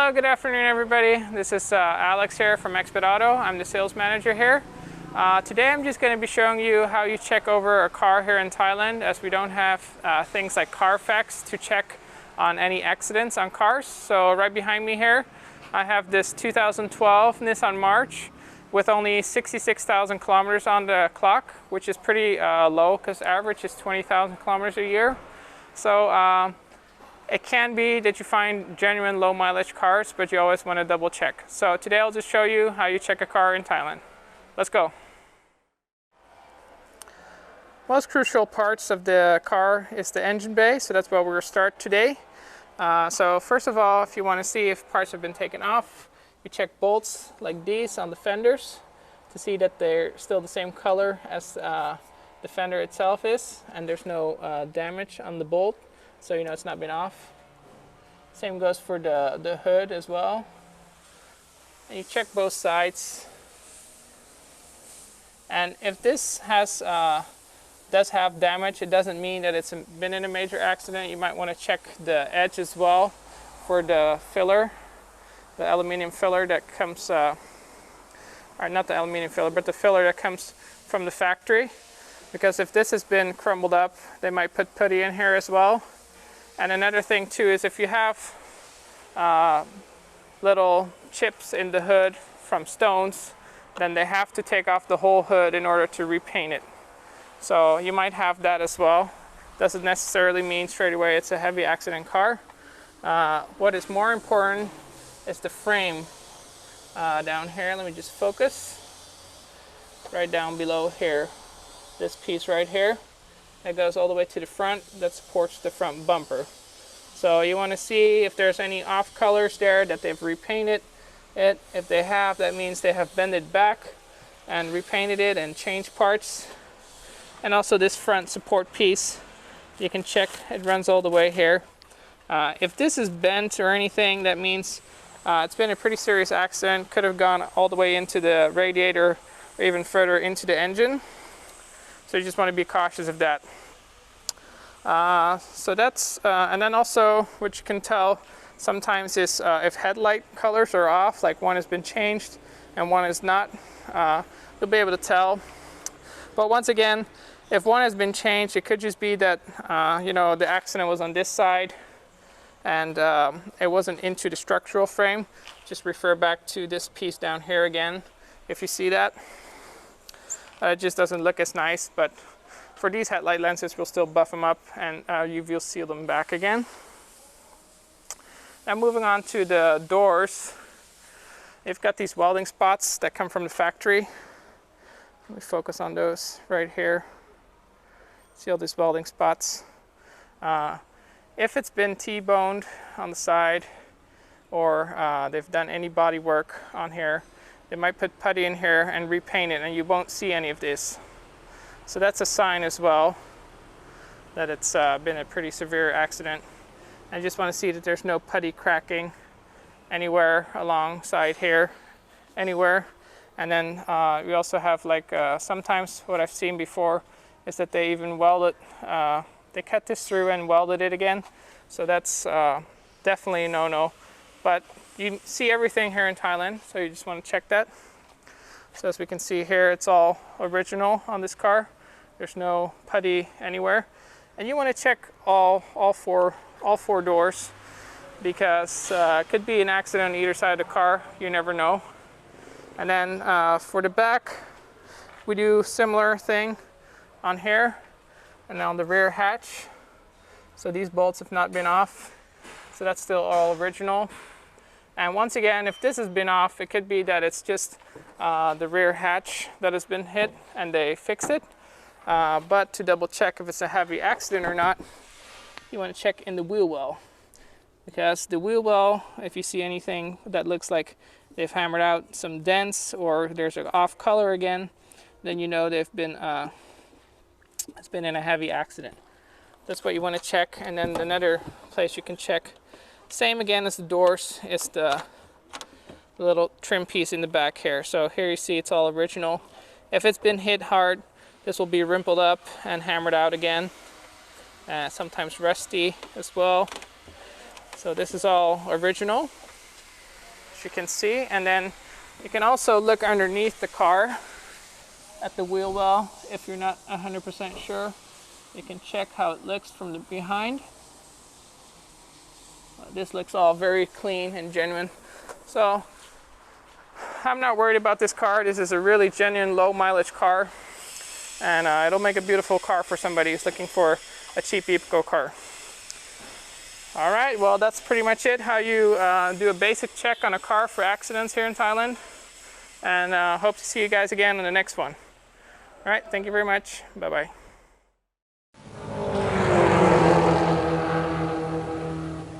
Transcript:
Hello, good afternoon everybody. This is Alex here from Expat Auto. I'm the sales manager here. Today I'm just going to be showing you how you check over a car here in Thailand, as we don't have things like Carfax to check on any accidents on cars. So right behind me here I have this 2012 Nissan March with only 66,000 kilometers on the clock, which is pretty low because average is 20,000 kilometers a year. So it can be that you find genuine low mileage cars, but you always want to double check. So today I'll just show you how you check a car in Thailand. Let's go. Most crucial parts of the car is the engine bay, so that's where we're going to start today. So first of all, if you want to see if parts have been taken off, you check bolts like these on the fenders to see that they're still the same color as the fender itself is, and there's no damage on the bolt. So you know it's not been off. Same goes for the hood as well. And you check both sides. And if this does have damage, it doesn't mean that it's been in a major accident. You might want to check the edge as well for the filler, the aluminum filler that comes, or not the aluminum filler, but the filler that comes from the factory. Because if this has been crumbled up, they might put putty in here as well. And another thing too is if you have little chips in the hood from stones, then they have to take off the whole hood in order to repaint it. So you might have that as well. Doesn't necessarily mean straight away it's a heavy accident car. What is more important is the frame down here. Let me just focus. Right down below here. This piece right here. That goes all the way to the front, that supports the front bumper. So you want to see if there's any off colors there that they've repainted it. If they have, that means they have bended back and repainted it and changed parts. And also this front support piece, you can check, it runs all the way here. If this is bent or anything, that means it's been a pretty serious accident. Could have gone all the way into the radiator or even further into the engine. So you just want to be cautious of that. So that's, and then also what you can tell sometimes is if headlight colors are off, like one has been changed and one is not, you'll be able to tell. But once again, if one has been changed, it could just be that, you know, the accident was on this side and it wasn't into the structural frame. Just refer back to this piece down here again, if you see that. It just doesn't look as nice, but for these headlight lenses, we'll still buff them up and you'll seal them back again. Now moving on to the doors, you've got these welding spots that come from the factory. Let me focus on those right here. See all these welding spots. If it's been T-boned on the side or they've done any body work on here, they might put putty in here and repaint it, and you won't see any of this. So that's a sign as well that it's been a pretty severe accident. I just want to see that there's no putty cracking anywhere alongside here, anywhere. And then we also have like sometimes what I've seen before is that they even welded, they cut this through and welded it again. So that's definitely a no-no. But you see everything here in Thailand, so you just want to check that. So as we can see here, it's all original on this car. There's no putty anywhere. And you want to check all four doors, because it could be an accident on either side of the car. You never know. And then for the back, we do similar thing on here and on the rear hatch. So these bolts have not been off. So that's still all original. And once again, if this has been off, it could be that it's just the rear hatch that has been hit and they fixed it. But to double check if it's a heavy accident or not, you want to check in the wheel well. Because the wheel well, if you see anything that looks like they've hammered out some dents or there's an off color again, then you know they've been it's been in a heavy accident. That's what you want to check. And then another place you can check, same again as the doors, is the little trim piece in the back here. So here you see it's all original. If it's been hit hard, this will be rimpled up and hammered out again. Sometimes rusty as well. So this is all original. you can see. And then you can also look underneath the car at the wheel well if you're not 100% sure. You can check how it looks from the behind. This looks all very clean and genuine. So I'm not worried about this car. This is a really genuine low mileage car, and it'll make a beautiful car for somebody who's looking for a cheap eco car. All right, well, that's pretty much it, how you do a basic check on a car for accidents here in Thailand. And hope to see you guys again in the next one. All right, thank you very much. Bye-bye.